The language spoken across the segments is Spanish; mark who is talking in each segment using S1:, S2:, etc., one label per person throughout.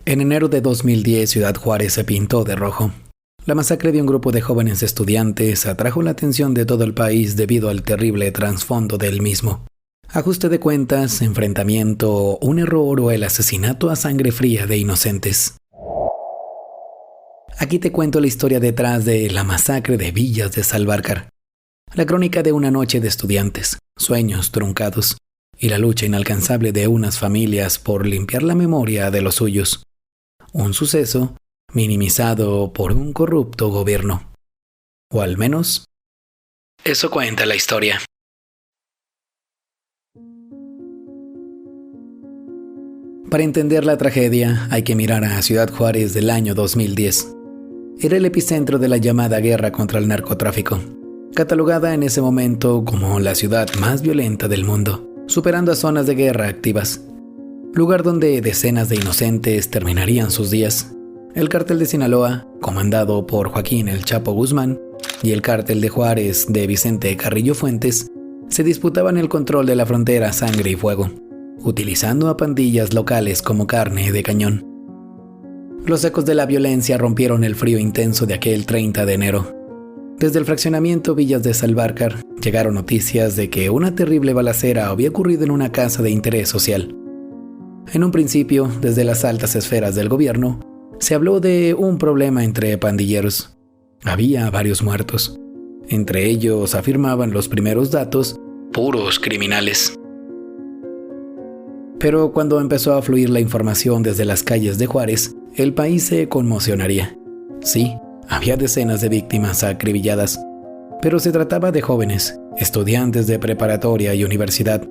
S1: En enero de 2010, Ciudad Juárez se pintó de rojo. La masacre de un grupo de jóvenes estudiantes atrajo la atención de todo el país debido al terrible trasfondo del mismo. Ajuste de cuentas, enfrentamiento, un error o el asesinato a sangre fría de inocentes. Aquí te cuento la historia detrás de la masacre de Villas de Salvarcar. La crónica de una noche de estudiantes, sueños truncados y la lucha inalcanzable de unas familias por limpiar la memoria de los suyos. Un suceso minimizado por un corrupto gobierno. O al menos, eso cuenta la historia. Para entender la tragedia, hay que mirar a Ciudad Juárez del año 2010. Era el epicentro de la llamada guerra contra el narcotráfico, catalogada en ese momento como la ciudad más violenta del mundo, superando a zonas de guerra activas. Lugar donde decenas de inocentes terminarían sus días. El cártel de Sinaloa, comandado por Joaquín El Chapo Guzmán, y el cártel de Juárez de Vicente Carrillo Fuentes, se disputaban el control de la frontera a sangre y fuego, utilizando a pandillas locales como carne de cañón. Los ecos de la violencia rompieron el frío intenso de aquel 30 de enero. Desde el fraccionamiento Villas de Salvarcar llegaron noticias de que una terrible balacera había ocurrido en una casa de interés social. En un principio, desde las altas esferas del gobierno, se habló de un problema entre pandilleros. Había varios muertos. Entre ellos, afirmaban los primeros datos, puros criminales. Pero cuando empezó a fluir la información desde las calles de Juárez, el país se conmocionaría. Sí, había decenas de víctimas acribilladas, pero se trataba de jóvenes, estudiantes de preparatoria y universidad,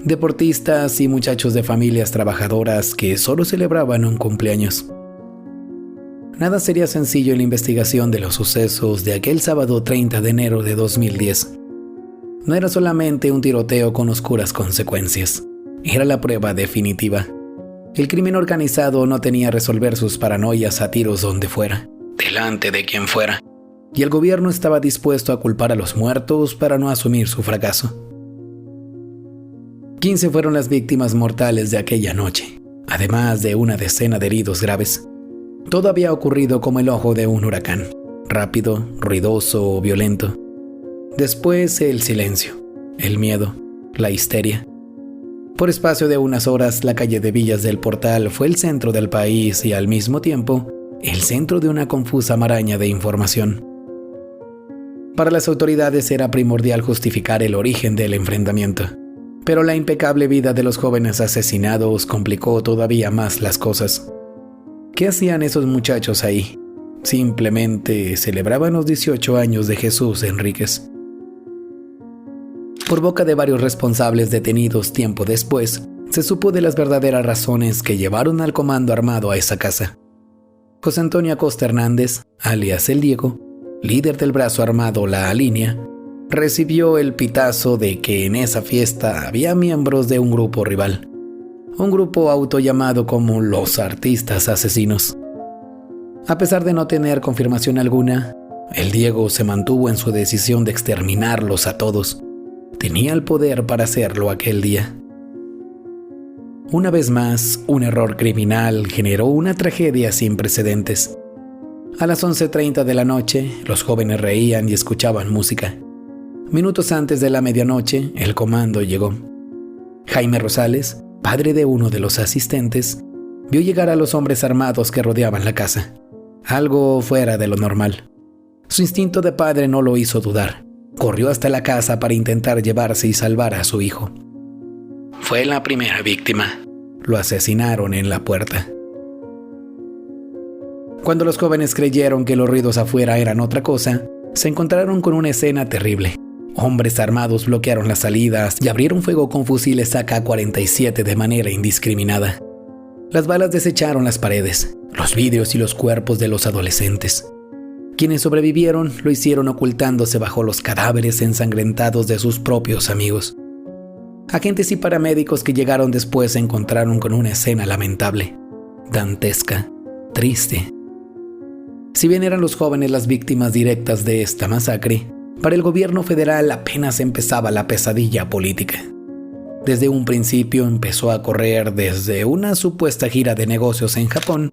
S1: deportistas y muchachos de familias trabajadoras que solo celebraban un cumpleaños. Nada sería sencillo en la investigación de los sucesos de aquel sábado 30 de enero de 2010. No era solamente un tiroteo con oscuras consecuencias, era la prueba definitiva. El crimen organizado no tenía que resolver sus paranoias a tiros donde fuera, delante de quien fuera, y el gobierno estaba dispuesto a culpar a los muertos para no asumir su fracaso. 15 fueron las víctimas mortales de aquella noche, además de una decena de heridos graves. Todo había ocurrido como el ojo de un huracán, rápido, ruidoso, violento. Después el silencio, el miedo, la histeria. Por espacio de unas horas, la calle de Villas del Portal fue el centro del país y al mismo tiempo, el centro de una confusa maraña de información. Para las autoridades era primordial justificar el origen del enfrentamiento. Pero la impecable vida de los jóvenes asesinados complicó todavía más las cosas. ¿Qué hacían esos muchachos ahí? Simplemente celebraban los 18 años de Jesús Enríquez. Por boca de varios responsables detenidos tiempo después, se supo de las verdaderas razones que llevaron al comando armado a esa casa. José Antonio Acosta Hernández, alias El Diego, líder del brazo armado La Línea, recibió el pitazo de que en esa fiesta había miembros de un grupo rival, un grupo autollamado como los Artistas Asesinos. A pesar de no tener confirmación alguna, el Diego se mantuvo en su decisión de exterminarlos a todos. Tenía el poder para hacerlo aquel día. Una vez más, un error criminal generó una tragedia sin precedentes. A las 11:30 de la noche, los jóvenes reían y escuchaban música. Minutos antes de la medianoche, el comando llegó. Jaime Rosales, padre de uno de los asistentes, vio llegar a los hombres armados que rodeaban la casa. Algo fuera de lo normal. Su instinto de padre no lo hizo dudar. Corrió hasta la casa para intentar llevarse y salvar a su hijo. Fue la primera víctima. Lo asesinaron en la puerta. Cuando los jóvenes creyeron que los ruidos afuera eran otra cosa, se encontraron con una escena terrible. Hombres armados bloquearon las salidas y abrieron fuego con fusiles AK-47 de manera indiscriminada. Las balas desecharon las paredes, los vidrios y los cuerpos de los adolescentes. Quienes sobrevivieron lo hicieron ocultándose bajo los cadáveres ensangrentados de sus propios amigos. Agentes y paramédicos que llegaron después se encontraron con una escena lamentable, dantesca, triste. Si bien eran los jóvenes las víctimas directas de esta masacre, para el gobierno federal apenas empezaba la pesadilla política. Desde un principio empezó a correr desde una supuesta gira de negocios en Japón,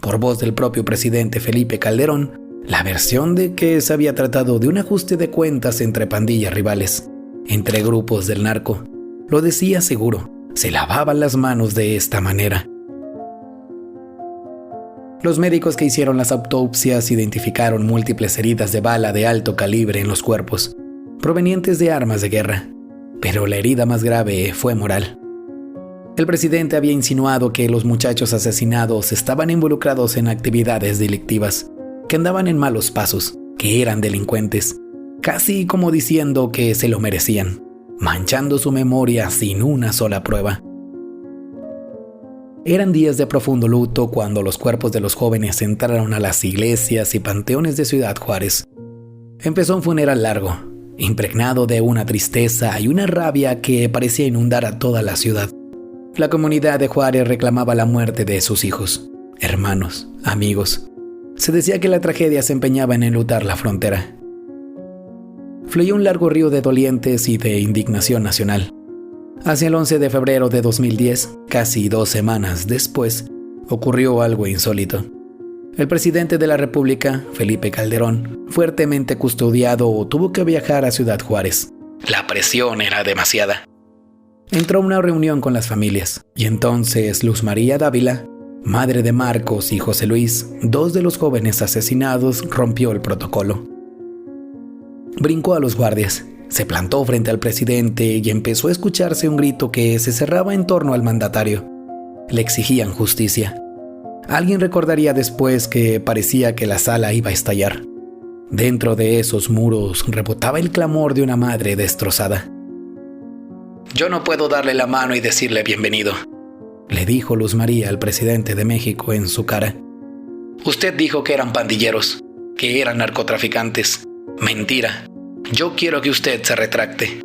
S1: por voz del propio presidente Felipe Calderón, la versión de que se había tratado de un ajuste de cuentas entre pandillas rivales, entre grupos del narco. Lo decía seguro, se lavaban las manos de esta manera. Los médicos que hicieron las autopsias identificaron múltiples heridas de bala de alto calibre en los cuerpos, provenientes de armas de guerra, pero la herida más grave fue moral. El presidente había insinuado que los muchachos asesinados estaban involucrados en actividades delictivas, que andaban en malos pasos, que eran delincuentes, casi como diciendo que se lo merecían, manchando su memoria sin una sola prueba. Eran días de profundo luto cuando los cuerpos de los jóvenes entraron a las iglesias y panteones de Ciudad Juárez. Empezó un funeral largo, impregnado de una tristeza y una rabia que parecía inundar a toda la ciudad. La comunidad de Juárez reclamaba la muerte de sus hijos, hermanos, amigos. Se decía que la tragedia se empeñaba en enlutar la frontera. Fluyó un largo río de dolientes y de indignación nacional. Hacia el 11 de febrero de 2010, casi 2 semanas después, ocurrió algo insólito. El presidente de la República, Felipe Calderón, fuertemente custodiado, tuvo que viajar a Ciudad Juárez. La presión era demasiada. Entró a una reunión con las familias, y entonces Luz María Dávila, madre de Marcos y José Luis, 2 de los jóvenes asesinados, rompió el protocolo. Brincó a los guardias, se plantó frente al presidente y empezó a escucharse un grito que se cerraba en torno al mandatario. Le exigían justicia. Alguien recordaría después que parecía que la sala iba a estallar. Dentro de esos muros rebotaba el clamor de una madre destrozada. «Yo no puedo darle la mano y decirle bienvenido», le dijo Luz María al presidente de México en su cara. «Usted dijo que eran pandilleros, que eran narcotraficantes. Mentira. Yo quiero que usted se retracte».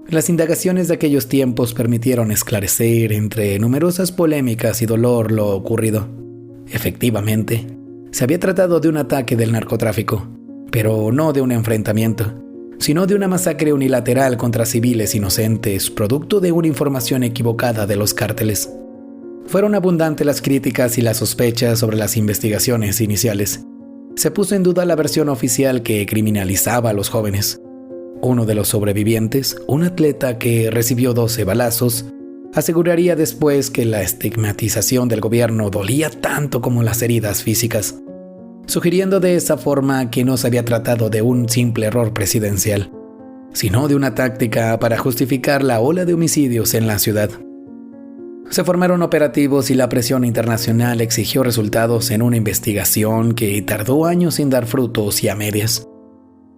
S1: Las indagaciones de aquellos tiempos permitieron esclarecer, entre numerosas polémicas y dolor, lo ocurrido. Efectivamente, se había tratado de un ataque del narcotráfico, pero no de un enfrentamiento, sino de una masacre unilateral contra civiles inocentes, producto de una información equivocada de los cárteles. Fueron abundantes las críticas y las sospechas sobre las investigaciones iniciales. Se puso en duda la versión oficial que criminalizaba a los jóvenes. Uno de los sobrevivientes, un atleta que recibió 12 balazos, aseguraría después que la estigmatización del gobierno dolía tanto como las heridas físicas, sugiriendo de esa forma que no se había tratado de un simple error presidencial, sino de una táctica para justificar la ola de homicidios en la ciudad. Se formaron operativos y la presión internacional exigió resultados en una investigación que tardó años sin dar frutos y a medias.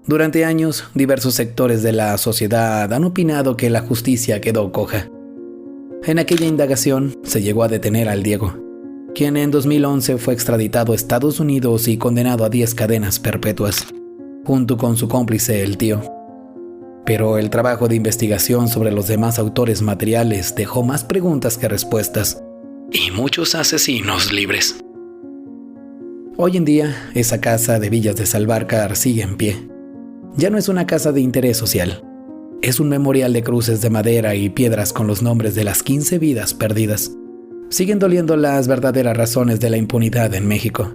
S1: Durante años, diversos sectores de la sociedad han opinado que la justicia quedó coja. En aquella indagación se llegó a detener al Diego, quien en 2011 fue extraditado a Estados Unidos y condenado a 10 cadenas perpetuas, junto con su cómplice el tío. Pero el trabajo de investigación sobre los demás autores materiales dejó más preguntas que respuestas, y muchos asesinos libres. Hoy en día, esa casa de Villas de Salvarcar sigue en pie. Ya no es una casa de interés social. Es un memorial de cruces de madera y piedras con los nombres de las 15 vidas perdidas. Siguen doliendo las verdaderas razones de la impunidad en México.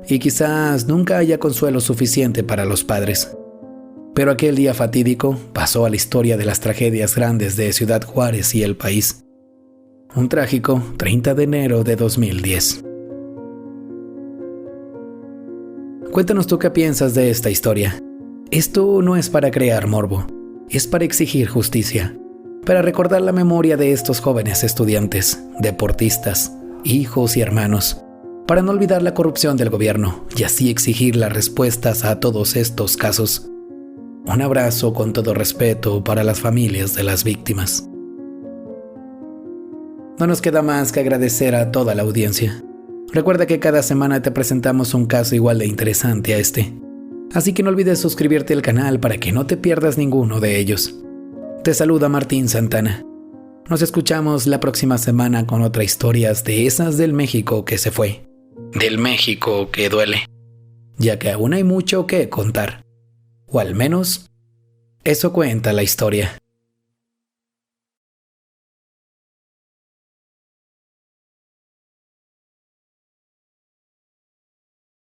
S1: Y quizás nunca haya consuelo suficiente para los padres. Pero aquel día fatídico pasó a la historia de las tragedias grandes de Ciudad Juárez y el país. Un trágico 30 de enero de 2010. Cuéntanos tú qué piensas de esta historia. Esto no es para crear morbo, es para exigir justicia, para recordar la memoria de estos jóvenes estudiantes, deportistas, hijos y hermanos, para no olvidar la corrupción del gobierno y así exigir las respuestas a todos estos casos. Un abrazo con todo respeto para las familias de las víctimas. No nos queda más que agradecer a toda la audiencia. Recuerda que cada semana te presentamos un caso igual de interesante a este. Así que no olvides suscribirte al canal para que no te pierdas ninguno de ellos. Te saluda Martín Santana. Nos escuchamos la próxima semana con otras historias de esas del México que se fue. Del México que duele. Ya que aún hay mucho que contar. O al menos, eso cuenta la historia.